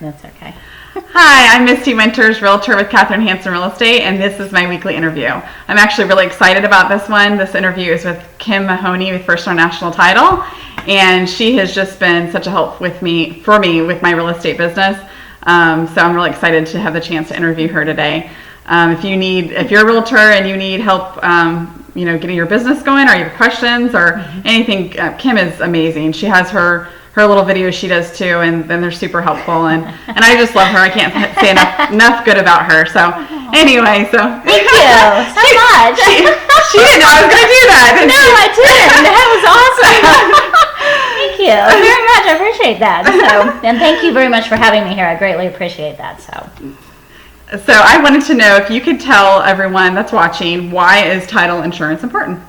That's okay. Hi, I'm Misti Winters, Realtor with Catherine Hanson Real Estate, and this is my weekly interview. I'm actually really excited about this one. This interview is with Kim Mahoney with First Star National Title, and she has just been such a help for me with my real estate business. So I'm really excited to have the chance to interview her today. If you're a realtor and you need help, getting your business going, or you have questions or anything, Kim is amazing. She has her little videos she does too, and then they're super helpful, and I just love her. I can't say enough good about her. So anyway, thank you so much. She didn't know I was going to do that. No, I didn't. That was awesome. Thank you very much. I appreciate that. And thank you very much for having me here. I greatly appreciate that. So I wanted to know if you could tell everyone that's watching, why is title insurance important?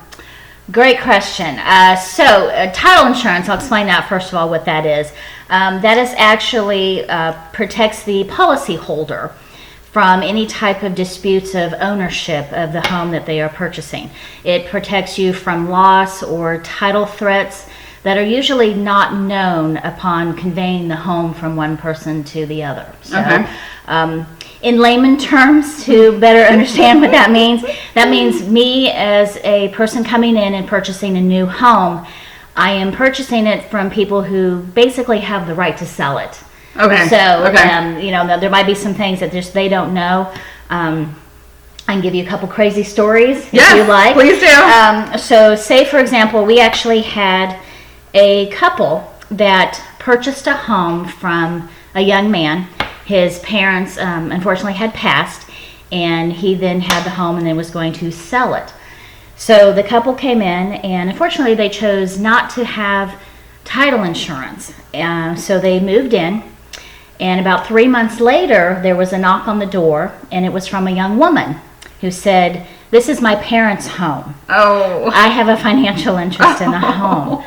Great question. Title insurance, I'll explain that first of all, what that is. That is actually protects the policyholder from any type of disputes of ownership of the home that they are purchasing. It protects you from loss or title threats that are usually not known upon conveying the home from one person to the other. So, in layman terms, to better understand what that means me as a person coming in and purchasing a new home, I am purchasing it from people who basically have the right to sell it. Okay. So, there might be some things that just they don't know. I can give you a couple crazy stories if you like. Please do. So say, for example, we actually had a couple that purchased a home from a young man. His parents, unfortunately, had passed, and he then had the home and then was going to sell it. So the couple came in, and unfortunately, they chose not to have title insurance. So they moved in, and about 3 months later, there was a knock on the door, and it was from a young woman who said, "This is my parents' home. Oh, I have a financial interest in the home."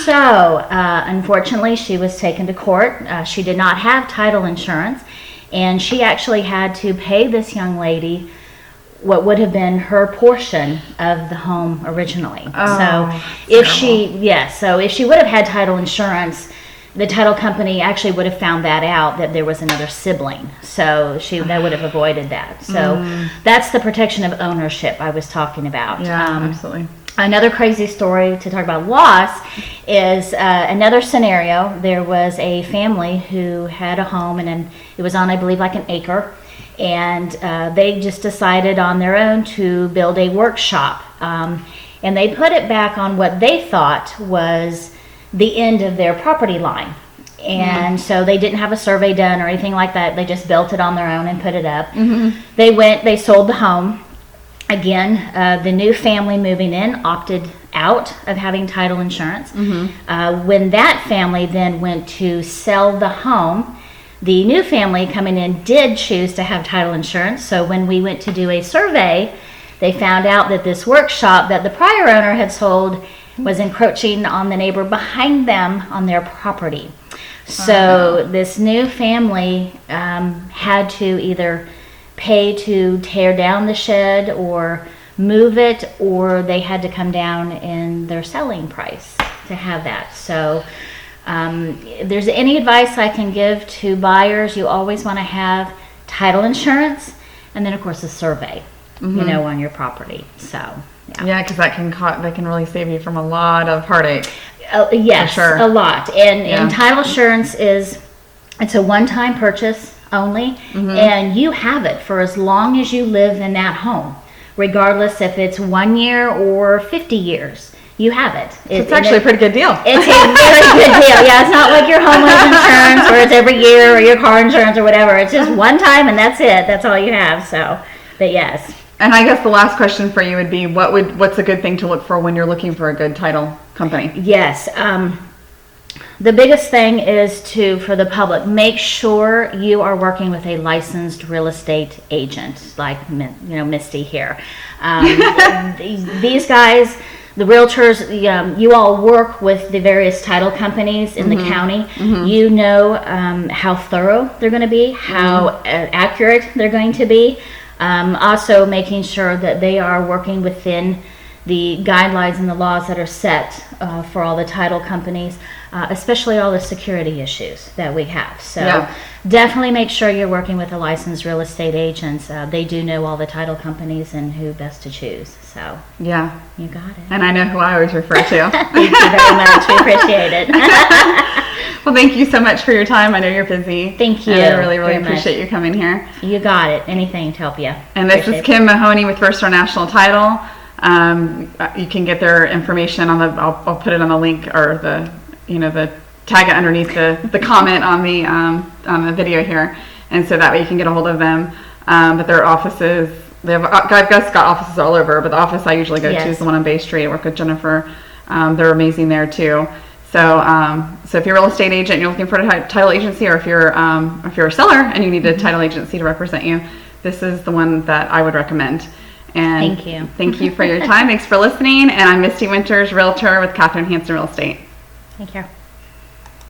So, unfortunately, she was taken to court. She did not have title insurance, and she actually had to pay this young lady what would have been her portion of the home originally. Oh, if she would have had title insurance, the title company actually would have found that out, that there was another sibling. So that would have avoided that. So that's the protection of ownership I was talking about. Yeah, absolutely. Another crazy story to talk about loss is another scenario. There was a family who had a home, and it was on, I believe, like an acre, and they just decided on their own to build a workshop, and they put it back on what they thought was the end of their property line. And so they didn't have a survey done or anything like that. They just built it on their own and put it up. They sold the home. Again, the new family moving in opted out of having title insurance. When that family then went to sell the home, the new family coming in did choose to have title insurance. So when we went to do a survey, they found out that this workshop that the prior owner had sold was encroaching on the neighbor behind them on their property. So this new family had to either pay to tear down the shed or move it, or they had to come down in their selling price to have that. So if there's any advice I can give to buyers, you always want to have title insurance, and then of course a survey, on your property. So yeah, because that can really save you from a lot of heartache. Yes, for sure. A lot. And title insurance it's a one-time purchase only, and you have it for as long as you live in that home, regardless if it's 1 year or 50 years. You have it. It's actually a pretty good deal. It's a very good deal. Yeah, it's not like your homeowner's insurance where it's every year, or your car insurance or whatever. It's just one time and that's it. That's all you have. So, but yes. And I guess the last question for you would be, what's a good thing to look for when you're looking for a good title company? Yes. The biggest thing is for the public, make sure you are working with a licensed real estate agent, like Misti here. These guys, the realtors, you all work with the various title companies in the county. You know how thorough they're going to be, how accurate they're going to be. Also making sure that they are working within the guidelines and the laws that are set for all the title companies, especially all the security issues that we have. So Yeah. definitely make sure you're working with a licensed real estate agent. They do know all the title companies and who best to choose. So Yeah. you got it. And I know who I always refer to. Thank you very much. We appreciate it. Well, thank you so much for your time. I know you're busy. Thank you And I really, really very much. appreciate you coming here. You got it. Anything to help you. And this is Appreciate it. Kim Mahoney with First Star National Title. You can get their information on the. I'll put it on the link or the tag it underneath the comment on the video here, and so that way you can get a hold of them. But their offices, I've got offices all over, but the office I usually go to is the one on Bay Street. I work with Jennifer. They're amazing there too. So if you're a real estate agent and you're looking for a title agency, or if you're a seller and you need a title agency to represent you, this is the one that I would recommend. And Thank you. Thank you for your time. Thanks for listening. And I'm Misty Winters, Realtor with Catherine Hanson Real Estate. Take care.